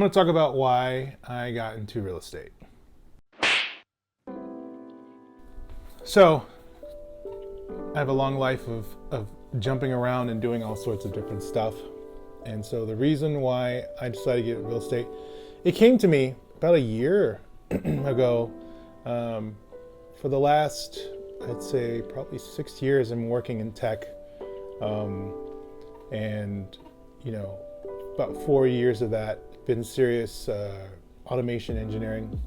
I'm going to talk about why I got into real estate. So, I have a long life of jumping around and doing all sorts of different stuff. And so the reason why I decided to get into real estate, it came to me about a year ago. For the last, I'd say probably 6 years, I'm working in tech. And, about 4 years of that been serious automation engineering.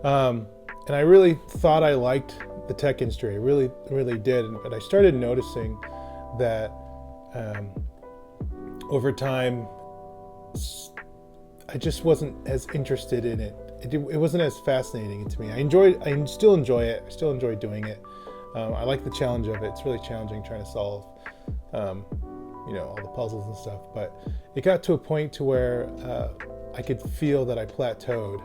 And I really thought I liked the tech industry. I really, really did. But I started noticing that over time, I just wasn't as interested in it. It wasn't as fascinating to me. I still enjoy it. I still enjoy doing it. I like the challenge of it. It's really challenging trying to solve, all the puzzles and stuff. But it got to a point to where I could feel that I plateaued,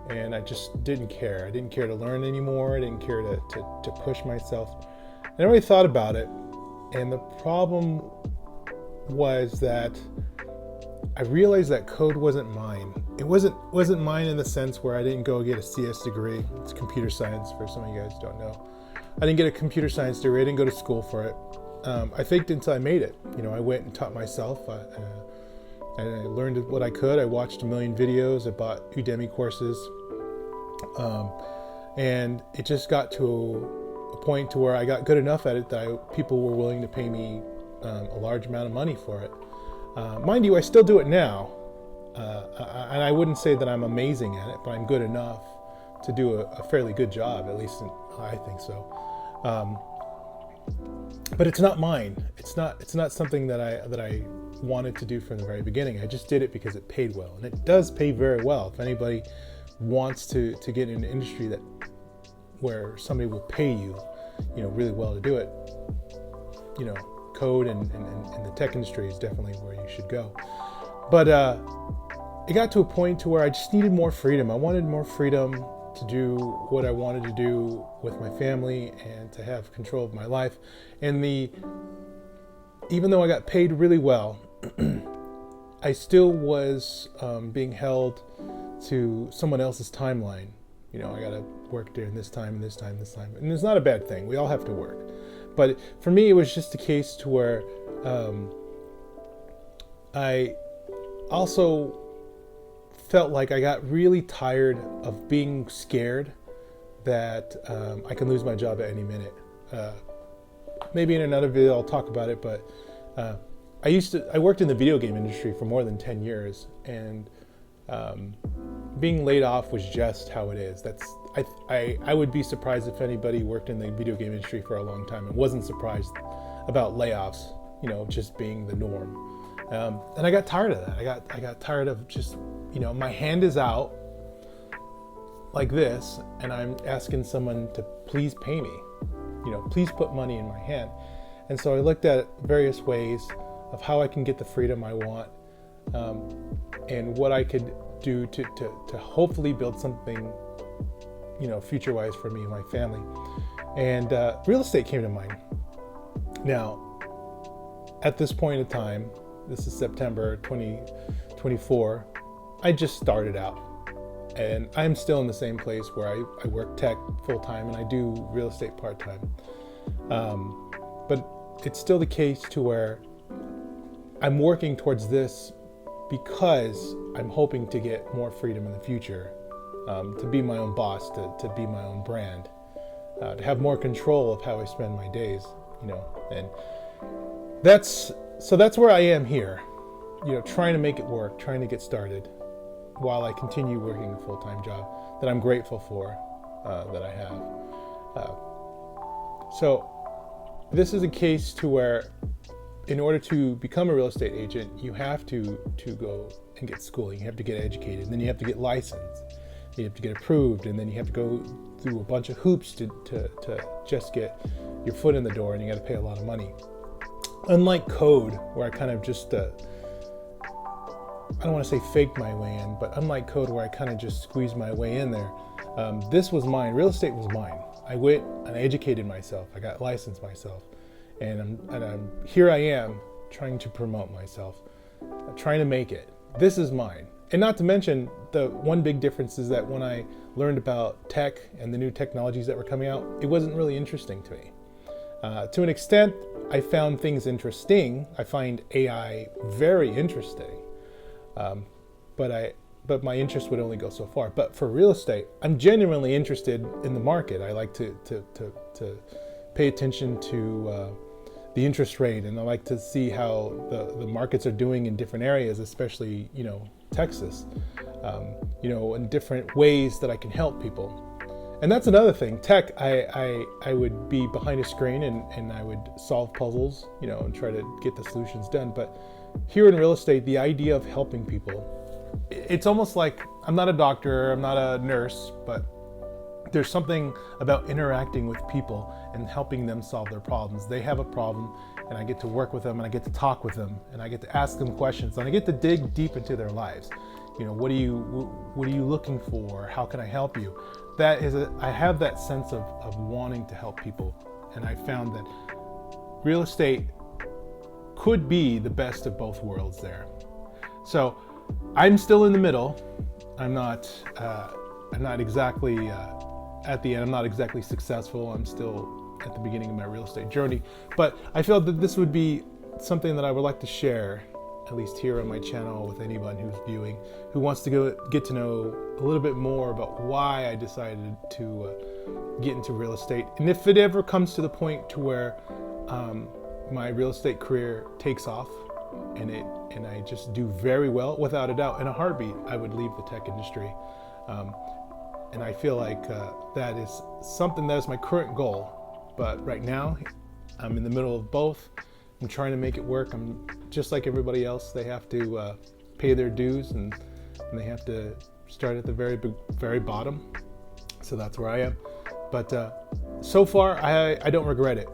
and I just didn't care. I didn't care to learn anymore. I didn't care to push myself. I really thought about it, and the problem was that I realized that code wasn't mine. It wasn't mine in the sense where I didn't go get a CS degree. It's computer science, for some of you guys who don't know. I didn't get a computer science degree. I didn't go to school for it. I faked until I made it. I went and taught myself. I learned what I could. I watched a million videos. I bought Udemy courses. And it just got to a point to where I got good enough at it that people were willing to pay me a large amount of money for it. Mind you, I still do it now. And I wouldn't say that I'm amazing at it, but I'm good enough to do a fairly good job, at least I think so. But it's not mine. It's not something that I wanted to do from the very beginning. I just did it because it paid well, and it does pay very well. If anybody wants to get in an industry where somebody will pay you, really well to do it, code and the tech industry is definitely where you should go. But it got to a point to where I just needed more freedom. I wanted more freedom to do what I wanted to do with my family and to have control of my life. And even though I got paid really well, I still was being held to someone else's timeline. I got to work during this time and this time, this time. And it's not a bad thing. We all have to work. But for me, it was just a case to where I also felt like I got really tired of being scared that I can lose my job at any minute. Maybe in another video I'll talk about it, but I worked in the video game industry for more than 10 years, and being laid off was just how it is. I would be surprised if anybody worked in the video game industry for a long time and wasn't surprised about layoffs, just being the norm. And I got tired of that. I got tired of just, my hand is out like this, and I'm asking someone to please pay me, please put money in my hand. And so I looked at various ways of how I can get the freedom I want, and what I could do to hopefully build something, future-wise for me and my family. And real estate came to mind. Now, at this point in time, this is September 2024, I just started out. And I'm still in the same place where I work tech full-time and I do real estate part-time. But it's still the case to where I'm working towards this because I'm hoping to get more freedom in the future, to be my own boss, to be my own brand, to have more control of how I spend my days, and that's where I am here, trying to make it work, trying to get started while I continue working a full-time job that I'm grateful for, that I have. So this is a case to where in order to become a real estate agent, you have to go and get schooling. You have to get educated, and then you have to get licensed. You have to get approved, and then you have to go through a bunch of hoops to just get your foot in the door, and you got to pay a lot of money. Unlike code, where I kind of just, I don't want to say faked my way in, but unlike code, where I kind of just squeezed my way in there, this was mine. Real estate was mine. I went and I educated myself. I got licensed myself. And I'm here I am trying to promote myself, trying to make it. this is mine. And not to mention, the one big difference is that when I learned about tech and the new technologies that were coming out, it wasn't really interesting to me. To an extent, I found things interesting. I find AI very interesting, but my interest would only go so far. But for real estate, I'm genuinely interested in the market. I like to pay attention to the interest rate, and I like to see how the markets are doing in different areas, especially Texas, in different ways that I can help people. And that's another thing. Tech, I would be behind a screen and I would solve puzzles, and try to get the solutions done. But here in real estate, the idea of helping people, it's almost like, I'm not a doctor, I'm not a nurse, but there's something about interacting with people and helping them solve their problems. They have a problem, and I get to work with them, and I get to talk with them, and I get to ask them questions, and I get to dig deep into their lives. What are you looking for? How can I help you? I have that sense of wanting to help people, and I found that real estate could be the best of both worlds there. So I'm still in the middle. I'm not exactly at the end. I'm not exactly successful. I'm still at the beginning of my real estate journey. But I felt that this would be something that I would like to share, at least here on my channel, with anyone who's viewing, who wants to get to know a little bit more about why I decided to get into real estate. And if it ever comes to the point to where my real estate career takes off and I just do very well, without a doubt, in a heartbeat, I would leave the tech industry. And I feel like that is something that is my current goal. But right now, I'm in the middle of both. I'm trying to make it work. I'm just like everybody else. They have to pay their dues, and they have to start at the very bottom. So that's where I am. But so far, I don't regret it.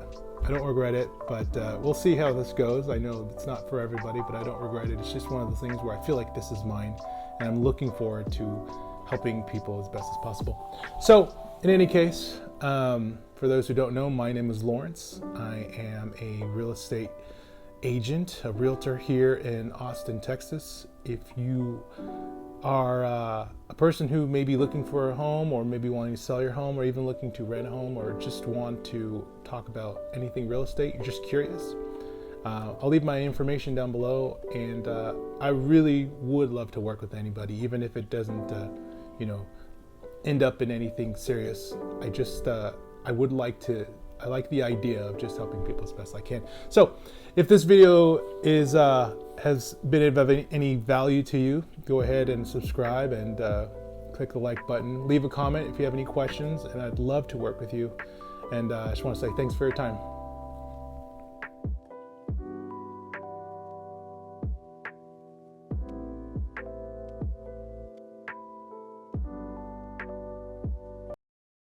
I don't regret it, but we'll see how this goes. I know it's not for everybody, but I don't regret it. It's just one of the things where I feel like this is mine, and I'm looking forward to helping people as best as possible. So in any case, for those who don't know, my name is Lawrence. I am a real estate agent, a realtor here in Austin, Texas. If you are a person who may be looking for a home, or maybe wanting to sell your home, or even looking to rent a home, or just want to talk about anything real estate, you're just curious, I'll leave my information down below, and I really would love to work with anybody, even if it doesn't end up in anything serious. I like the idea of just helping people as best I can. So if this video has been of any value to you, go ahead and subscribe and click the like button. Leave a comment if you have any questions, and I'd love to work with you. And I just want to say thanks for your time.